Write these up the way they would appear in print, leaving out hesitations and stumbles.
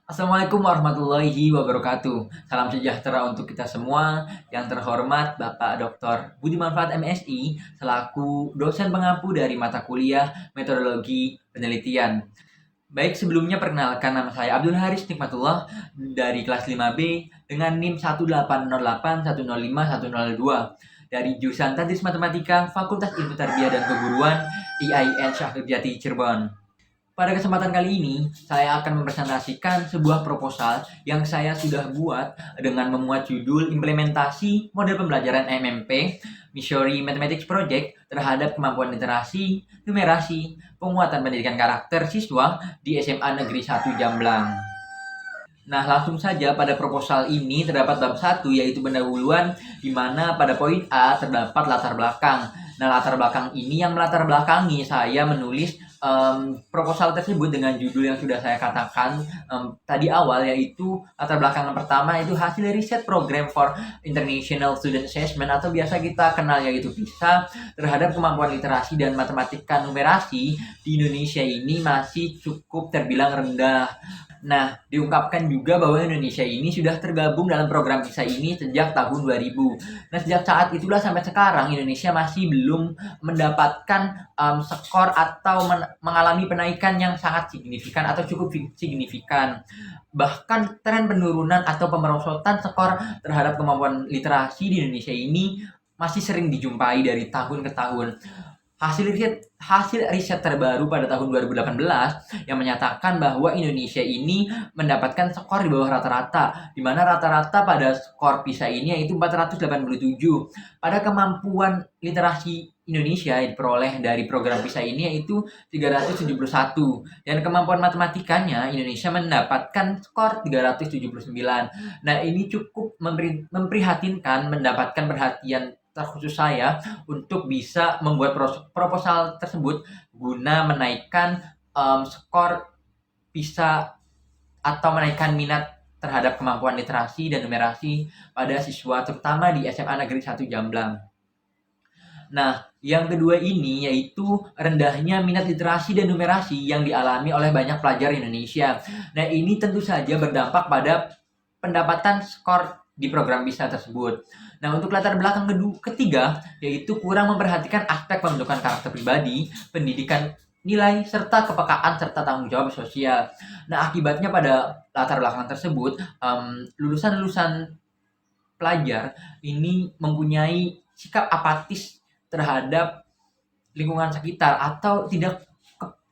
Assalamualaikum warahmatullahi wabarakatuh. Salam sejahtera untuk kita semua. Yang terhormat Bapak Dr. Budi Manfaat MSI selaku dosen pengampu dari mata kuliah Metodologi Penelitian. Baik, sebelumnya perkenalkan nama saya Abdul Haris Nikmatullah dari kelas 5B dengan NIM 18081051002 dari jurusan Tadris Matematika Fakultas Ilmu Tarbiyah dan Keguruan IAIN Syahrir Jati Cirebon. Pada kesempatan kali ini, saya akan mempresentasikan sebuah proposal yang saya sudah buat dengan memuat judul Implementasi Model Pembelajaran MMP, Missouri Mathematics Project terhadap kemampuan literasi, numerasi, penguatan pendidikan karakter siswa di SMA Negeri 1 Jamblang. Nah, langsung saja pada proposal ini terdapat bab 1 yaitu pendahuluan di mana pada poin A terdapat latar belakang. Nah, latar belakang ini yang melatar belakangi saya menulis proposal tersebut dengan judul yang sudah saya katakan tadi awal, yaitu latar belakang yang pertama itu hasil riset program for International Student Assessment atau biasa kita kenal yaitu PISA terhadap kemampuan literasi dan matematika numerasi di Indonesia ini masih cukup terbilang rendah. Nah, diungkapkan juga bahwa Indonesia ini sudah tergabung dalam program PISA ini sejak tahun 2000. Nah, sejak saat itulah sampai sekarang Indonesia masih belum mendapatkan skor atau mengalami penaikan yang sangat signifikan atau cukup signifikan. Bahkan tren penurunan atau pemerosotan skor terhadap kemampuan literasi di Indonesia ini masih sering dijumpai dari tahun ke tahun. Hasil riset terbaru pada tahun 2018 yang menyatakan bahwa Indonesia ini mendapatkan skor di bawah rata-rata, di mana rata-rata pada skor PISA ini yaitu 487. Pada kemampuan literasi Indonesia yang diperoleh dari program PISA ini yaitu 371, dan kemampuan matematikanya Indonesia mendapatkan skor 379. Nah, ini cukup memprihatinkan, mendapatkan perhatian terkhusus saya untuk bisa membuat proposal tersebut guna menaikkan skor PISA atau menaikkan minat terhadap kemampuan literasi dan numerasi pada siswa terutama di SMA Negeri 1 Jamblang. Nah, yang kedua ini yaitu rendahnya minat literasi dan numerasi yang dialami oleh banyak pelajar Indonesia. Nah, ini tentu saja berdampak pada pendapatan skor di program PISA tersebut. Nah, untuk latar belakang ketiga, yaitu kurang memperhatikan aspek pembentukan karakter pribadi, pendidikan nilai, serta kepekaan serta tanggung jawab sosial. Nah, akibatnya pada latar belakang tersebut, lulusan-lulusan pelajar ini mempunyai sikap apatis terhadap lingkungan sekitar atau tidak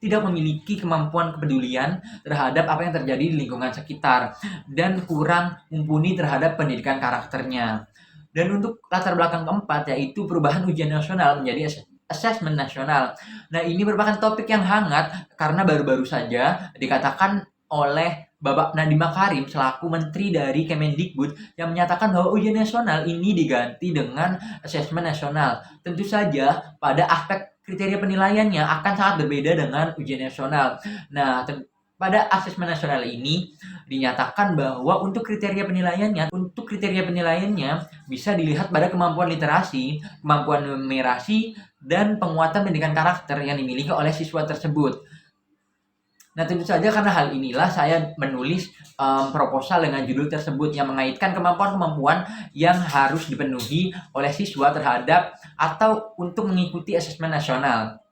memiliki kemampuan kepedulian terhadap apa yang terjadi di lingkungan sekitar dan kurang mumpuni terhadap pendidikan karakternya. Dan untuk latar belakang keempat yaitu perubahan ujian nasional menjadi asesmen nasional. Nah, ini merupakan topik yang hangat karena baru-baru saja dikatakan oleh Bapak Nadiem Makarim selaku Menteri dari Kemendikbud yang menyatakan bahwa ujian nasional ini diganti dengan asesmen nasional. Tentu saja pada aspek kriteria penilaiannya akan sangat berbeda dengan ujian nasional. Nah, pada asesmen nasional ini dinyatakan bahwa untuk kriteria penilaiannya bisa dilihat pada kemampuan literasi, kemampuan numerasi, dan penguatan pendidikan karakter yang dimiliki oleh siswa tersebut. Nah, tentu saja karena hal inilah saya menulis proposal dengan judul tersebut yang mengaitkan kemampuan-kemampuan yang harus dipenuhi oleh siswa terhadap atau untuk mengikuti asesmen nasional.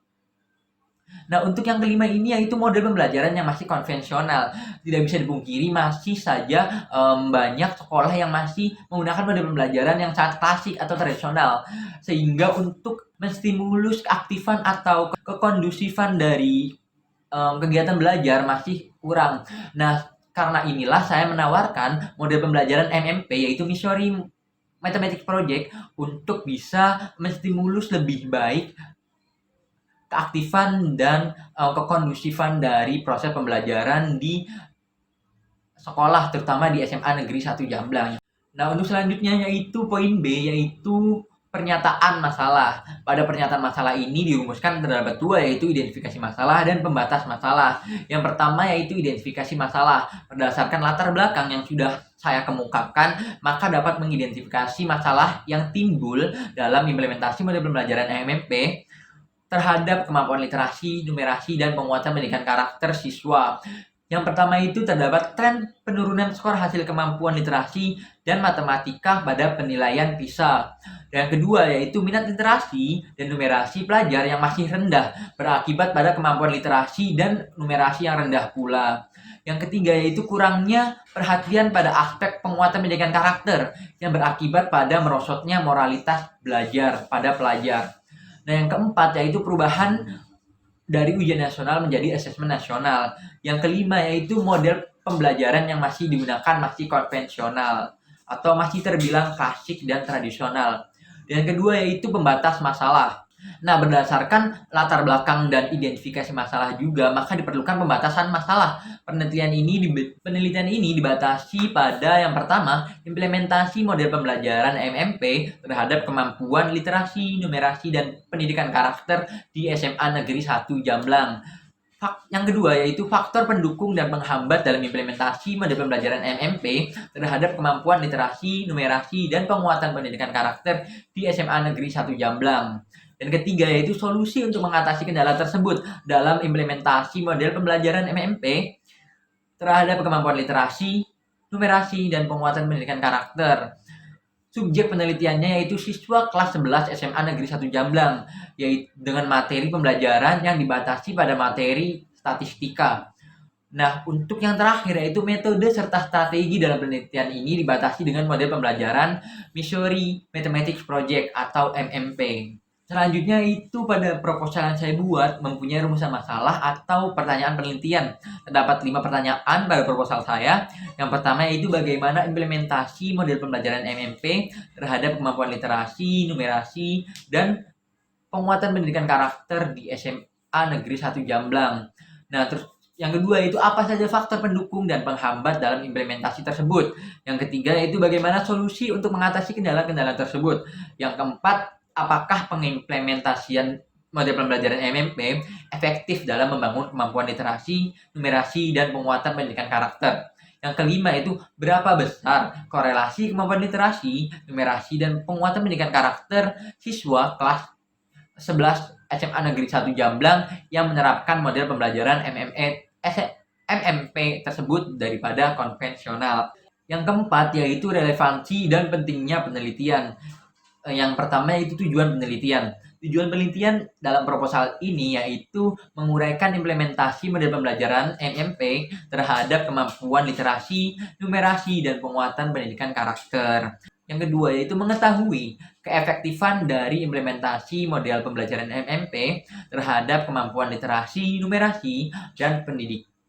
Nah, untuk yang kelima ini yaitu model pembelajaran yang masih konvensional. Tidak bisa dipungkiri masih saja banyak sekolah yang masih menggunakan model pembelajaran yang sangat klasik atau tradisional. Sehingga untuk menstimulus keaktifan atau kekondusifan dari kegiatan belajar masih kurang. Nah, karena inilah saya menawarkan model pembelajaran MMP yaitu Missouri Mathematics Project untuk bisa menstimulus lebih baik keaktifan dan kekondusifan dari proses pembelajaran di sekolah terutama di SMA Negeri 1 Jamblang. Nah, untuk selanjutnya yaitu poin B yaitu pernyataan masalah. Pada pernyataan masalah ini dirumuskan terdapat dua yaitu identifikasi masalah dan pembatas masalah. Yang pertama yaitu identifikasi masalah. Berdasarkan latar belakang yang sudah saya kemukakan, maka dapat mengidentifikasi masalah yang timbul dalam implementasi model pembelajaran MMP terhadap kemampuan literasi, numerasi, dan penguatan pendidikan karakter siswa. Yang pertama itu terdapat tren penurunan skor hasil kemampuan literasi dan matematika pada penilaian PISA. Dan yang kedua yaitu minat literasi dan numerasi pelajar yang masih rendah berakibat pada kemampuan literasi dan numerasi yang rendah pula. Yang ketiga yaitu kurangnya perhatian pada aspek penguatan pendidikan karakter yang berakibat pada merosotnya moralitas belajar pada pelajar. Nah, yang keempat yaitu perubahan dari ujian nasional menjadi asesmen nasional. Yang kelima yaitu model pembelajaran yang masih digunakan masih konvensional atau masih terbilang klasik dan tradisional. Dan yang kedua yaitu pembatas masalah. Nah, berdasarkan latar belakang dan identifikasi masalah juga, maka diperlukan pembatasan masalah. Penelitian ini dibatasi pada yang pertama, implementasi model pembelajaran MMP terhadap kemampuan literasi, numerasi, dan pendidikan karakter di SMA Negeri 1 Jamblang. Yang kedua yaitu faktor pendukung dan penghambat dalam implementasi model pembelajaran MMP terhadap kemampuan literasi, numerasi, dan penguatan pendidikan karakter di SMA Negeri 1 Jamblang. Dan ketiga yaitu solusi untuk mengatasi kendala tersebut dalam implementasi model pembelajaran MMP terhadap kemampuan literasi, numerasi, dan penguatan pendidikan karakter. Subjek penelitiannya yaitu siswa kelas 11 SMA Negeri 1 Jamblang, yaitu dengan materi pembelajaran yang dibatasi pada materi statistika. Nah, untuk yang terakhir yaitu metode serta strategi dalam penelitian ini dibatasi dengan model pembelajaran Missouri Mathematics Project atau MMP. Selanjutnya itu pada proposal yang saya buat mempunyai rumusan masalah atau pertanyaan penelitian. Terdapat 5 pertanyaan pada proposal saya. Yang pertama yaitu bagaimana implementasi model pembelajaran MMP terhadap kemampuan literasi, numerasi, dan penguatan pendidikan karakter di SMA Negeri 1 Jamblang. Nah, terus yang kedua itu apa saja faktor pendukung dan penghambat dalam implementasi tersebut. Yang ketiga yaitu bagaimana solusi untuk mengatasi kendala-kendala tersebut. Yang keempat, apakah pengimplementasian model pembelajaran MMP efektif dalam membangun kemampuan literasi, numerasi, dan penguatan pendidikan karakter. Yang kelima itu berapa besar korelasi kemampuan literasi, numerasi, dan penguatan pendidikan karakter siswa kelas 11 SMA Negeri 1 Jamblang yang menerapkan model pembelajaran MMP tersebut daripada konvensional. Yang keempat yaitu relevansi dan pentingnya penelitian. Yang pertama yaitu tujuan penelitian. Tujuan penelitian dalam proposal ini yaitu menguraikan implementasi model pembelajaran MMP terhadap kemampuan literasi, numerasi, dan penguatan pendidikan karakter. Yang kedua yaitu mengetahui keefektifan dari implementasi model pembelajaran MMP terhadap kemampuan literasi, numerasi, dan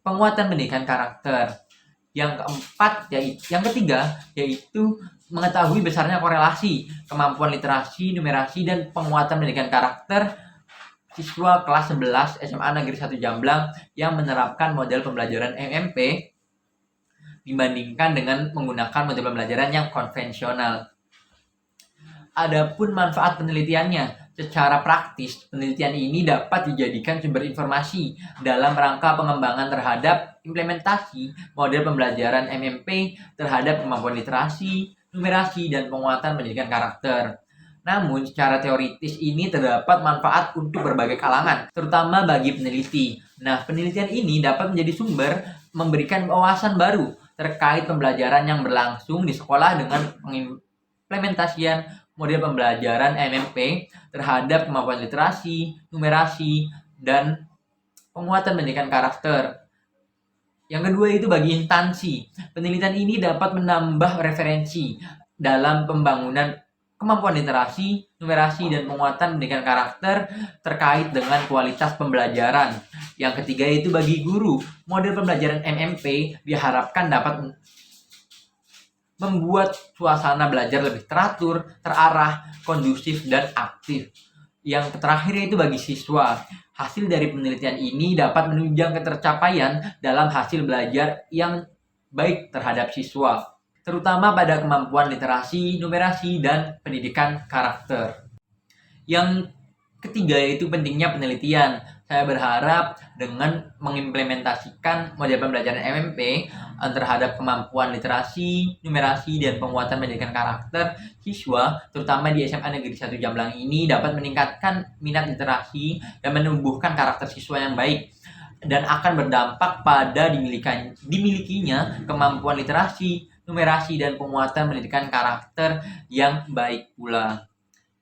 penguatan pendidikan karakter. Yang ketiga yaitu mengetahui besarnya korelasi kemampuan literasi, numerasi, dan penguatan pendidikan karakter siswa kelas 11 SMA Negeri 1 Jamblang yang menerapkan model pembelajaran MMP dibandingkan dengan menggunakan model pembelajaran yang konvensional. Adapun manfaat penelitiannya, secara praktis, penelitian ini dapat dijadikan sumber informasi dalam rangka pengembangan terhadap implementasi model pembelajaran MMP terhadap kemampuan literasi, numerasi, dan penguatan pendidikan karakter. Namun, secara teoritis ini terdapat manfaat untuk berbagai kalangan, terutama bagi peneliti. Nah, penelitian ini dapat menjadi sumber memberikan wawasan baru terkait pembelajaran yang berlangsung di sekolah dengan pengimplementasian model pembelajaran MMP terhadap kemampuan literasi, numerasi, dan penguatan pendidikan karakter. Yang kedua itu bagi instansi. Penelitian ini dapat menambah referensi dalam pembangunan kemampuan literasi, numerasi, dan penguatan pendidikan karakter terkait dengan kualitas pembelajaran. Yang ketiga itu bagi guru. Model pembelajaran MMP diharapkan dapat membuat suasana belajar lebih teratur, terarah, kondusif, dan aktif. Yang terakhir itu bagi siswa. Hasil dari penelitian ini dapat menunjang ketercapaian dalam hasil belajar yang baik terhadap siswa, terutama pada kemampuan literasi, numerasi, dan pendidikan karakter. Yang ketiga yaitu pentingnya penelitian. Saya berharap dengan mengimplementasikan model pembelajaran MMP terhadap kemampuan literasi, numerasi, dan penguatan pendidikan karakter siswa, terutama di SMA Negeri 1 Jamblang ini dapat meningkatkan minat literasi dan menumbuhkan karakter siswa yang baik. dan akan berdampak pada dimilikinya kemampuan literasi, numerasi, dan penguatan pendidikan karakter yang baik pula.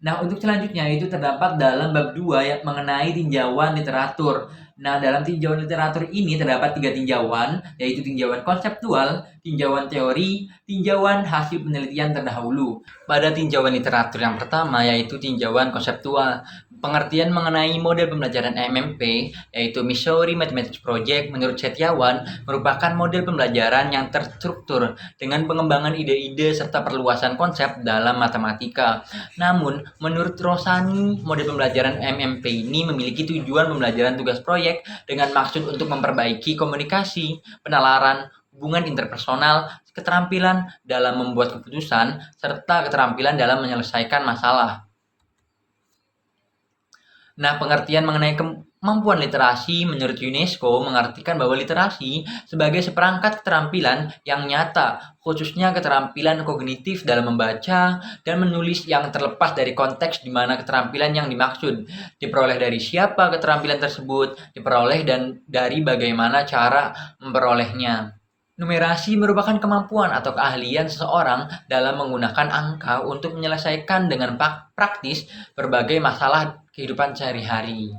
Nah, untuk selanjutnya itu terdapat dalam bab 2 yang mengenai tinjauan literatur. Nah, dalam tinjauan literatur ini terdapat 3 tinjauan, yaitu tinjauan konseptual, tinjauan teori, tinjauan hasil penelitian terdahulu. Pada tinjauan literatur yang pertama yaitu tinjauan konseptual, pengertian mengenai model pembelajaran MMP, yaitu Missouri Mathematics Project, menurut Setiawan, merupakan model pembelajaran yang terstruktur dengan pengembangan ide-ide serta perluasan konsep dalam matematika. Namun, menurut Rosani, model pembelajaran MMP ini memiliki tujuan pembelajaran tugas proyek dengan maksud untuk memperbaiki komunikasi, penalaran, hubungan interpersonal, keterampilan dalam membuat keputusan, serta keterampilan dalam menyelesaikan masalah. Nah, pengertian mengenai kemampuan literasi menurut UNESCO mengartikan bahwa literasi sebagai seperangkat keterampilan yang nyata, khususnya keterampilan kognitif dalam membaca dan menulis yang terlepas dari konteks di mana keterampilan yang dimaksud, diperoleh dari siapa keterampilan tersebut, diperoleh dan dari bagaimana cara memperolehnya. Numerasi merupakan kemampuan atau keahlian seseorang dalam menggunakan angka untuk menyelesaikan dengan praktis berbagai masalah kehidupan sehari-hari.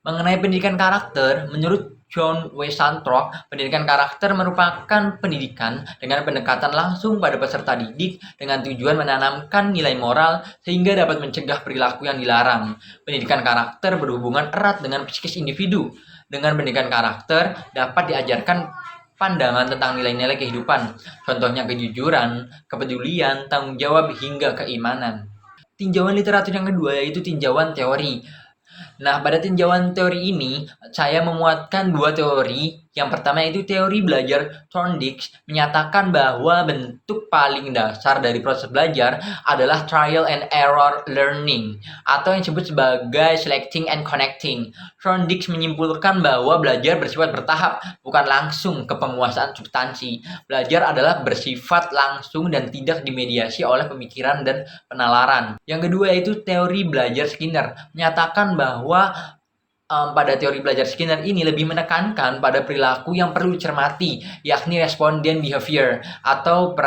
Mengenai pendidikan karakter, menurut John W. Santrock, pendidikan karakter merupakan pendidikan dengan pendekatan langsung pada peserta didik dengan tujuan menanamkan nilai moral sehingga dapat mencegah perilaku yang dilarang. Pendidikan karakter berhubungan erat dengan psikis individu. Dengan pendidikan karakter dapat diajarkan pandangan tentang nilai-nilai kehidupan, contohnya kejujuran, kepedulian, tanggung jawab, hingga keimanan. Tinjauan literatur yang kedua yaitu tinjauan teori. Nah, pada tinjauan teori ini, saya memuatkan dua teori. Yang pertama yaitu teori belajar Thorndike menyatakan bahwa bentuk paling dasar dari proses belajar adalah trial and error learning, atau yang disebut sebagai selecting and connecting. Thorndike menyimpulkan bahwa belajar bersifat bertahap, bukan langsung ke penguasaan substansi. Belajar adalah bersifat langsung dan tidak dimediasi oleh pemikiran dan penalaran. Yang kedua yaitu teori belajar Skinner, menyatakan bahwa pada teori belajar Skinner ini lebih menekankan pada perilaku yang perlu dicermati, yakni respondent behavior atau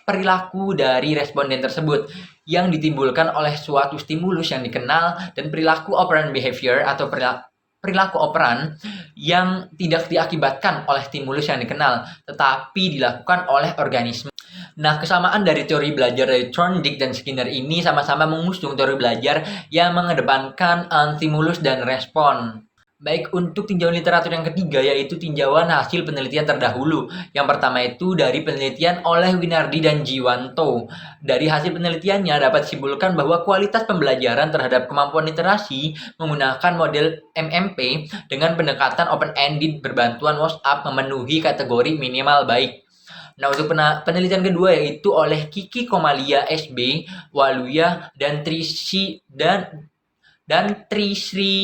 perilaku dari responden tersebut yang ditimbulkan oleh suatu stimulus yang dikenal, dan perilaku operant behavior atau perilaku operan yang tidak diakibatkan oleh stimulus yang dikenal, tetapi dilakukan oleh organisme. Nah, kesamaan dari teori belajar dari Thorndike dan Skinner ini sama-sama mengusung teori belajar yang mengedepankan stimulus dan respon. Baik, untuk tinjauan literatur yang ketiga yaitu tinjauan hasil penelitian terdahulu. Yang pertama itu dari penelitian oleh Winardi dan Jiwanto. Dari hasil penelitiannya dapat disimpulkan bahwa kualitas pembelajaran terhadap kemampuan literasi menggunakan model MMP dengan pendekatan open-ended berbantuan WhatsApp memenuhi kategori minimal baik. Nah, untuk penelitian kedua yaitu oleh Kiki Komalia SB, Waluya, dan Trisri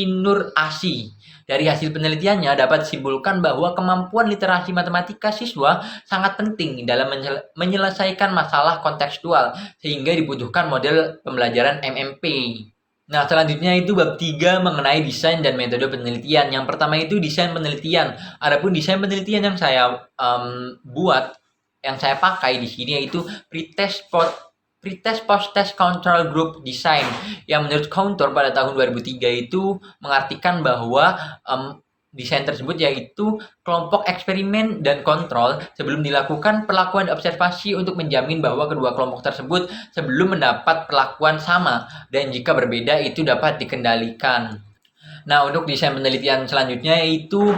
Nur Asi. Dari hasil penelitiannya dapat disimpulkan bahwa kemampuan literasi matematika siswa sangat penting dalam menyelesaikan masalah kontekstual, sehingga dibutuhkan model pembelajaran MMP. Nah, selanjutnya itu bab 3 mengenai desain dan metode penelitian. Yang pertama itu desain penelitian. Adapun desain penelitian yang saya buat, yang saya pakai di sini yaitu pretest post-test control group design, yang menurut Counter pada tahun 2003 itu mengartikan bahwa desain tersebut yaitu kelompok eksperimen dan kontrol sebelum dilakukan perlakuan observasi untuk menjamin bahwa kedua kelompok tersebut sebelum mendapat perlakuan sama, dan jika berbeda itu dapat dikendalikan. Nah, untuk desain penelitian selanjutnya yaitu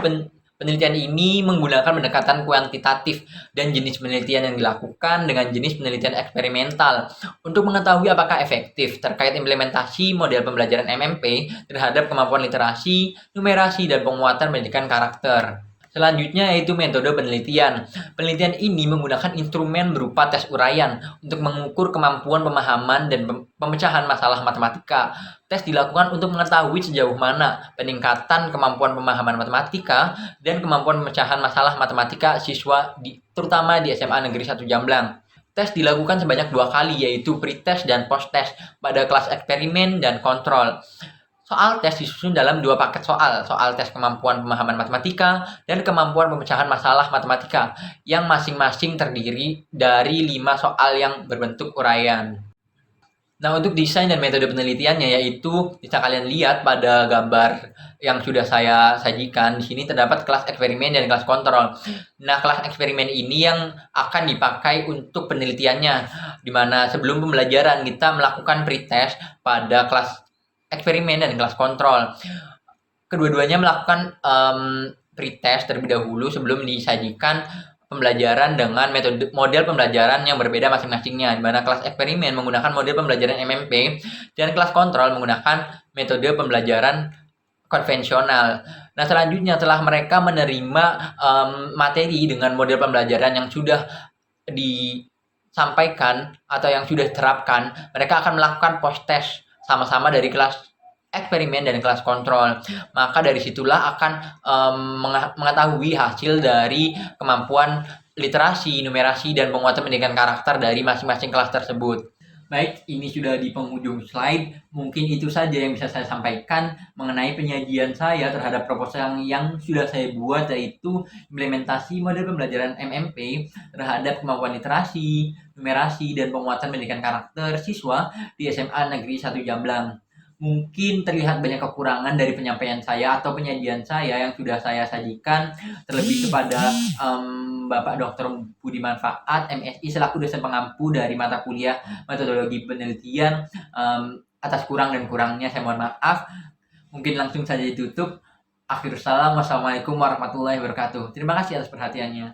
penelitian ini menggunakan pendekatan kuantitatif dan jenis penelitian yang dilakukan dengan jenis penelitian eksperimental untuk mengetahui apakah efektif terkait implementasi model pembelajaran MMP terhadap kemampuan literasi, numerasi, dan penguatan pendidikan karakter. Selanjutnya yaitu metode penelitian. Penelitian ini menggunakan instrumen berupa tes uraian untuk mengukur kemampuan pemahaman dan pemecahan masalah matematika. Tes dilakukan untuk mengetahui sejauh mana peningkatan kemampuan pemahaman matematika dan kemampuan pemecahan masalah matematika siswa terutama di SMA Negeri 1 Jamblang. Tes dilakukan sebanyak 2 kali, yaitu pre-test dan post-test pada kelas eksperimen dan kontrol. Soal tes disusun dalam 2 paket soal tes kemampuan pemahaman matematika dan kemampuan pemecahan masalah matematika, yang masing-masing terdiri dari 5 soal yang berbentuk uraian. Nah, untuk desain dan metode penelitiannya yaitu bisa kalian lihat pada gambar yang sudah saya sajikan. Di sini terdapat kelas eksperimen dan kelas kontrol. Nah, kelas eksperimen ini yang akan dipakai untuk penelitiannya, di mana sebelum pembelajaran kita melakukan pretest pada kelas eksperimen dan kelas kontrol. Kedua-duanya melakukan pretest terlebih dahulu sebelum disajikan pembelajaran dengan model pembelajaran yang berbeda masing-masingnya, di mana kelas eksperimen menggunakan model pembelajaran MMP dan kelas kontrol menggunakan metode pembelajaran konvensional. Nah, selanjutnya setelah mereka menerima materi dengan model pembelajaran yang sudah disampaikan atau yang sudah diterapkan, mereka akan melakukan post test sama-sama dari kelas eksperimen dan kelas kontrol. Maka dari situlah akan mengetahui hasil dari kemampuan literasi, numerasi, dan penguatan pendidikan karakter dari masing-masing kelas tersebut. Baik, ini sudah di penghujung slide. Mungkin itu saja yang bisa saya sampaikan mengenai penyajian saya terhadap proposal yang sudah saya buat, yaitu implementasi model pembelajaran MMP terhadap kemampuan literasi, numerasi, dan penguatan pendidikan karakter siswa di SMA Negeri 1 Jamblang. Mungkin terlihat banyak kekurangan dari penyampaian saya atau penyajian saya yang sudah saya sajikan, terlebih kepada Bapak Dr. Budi Manfaat, MSI, selaku dosen pengampu dari mata kuliah metodologi penelitian. Atas kurang dan kurangnya saya mohon maaf. Mungkin langsung saja ditutup. Akhirul salam, wassalamualaikum warahmatullahi wabarakatuh. Terima kasih atas perhatiannya.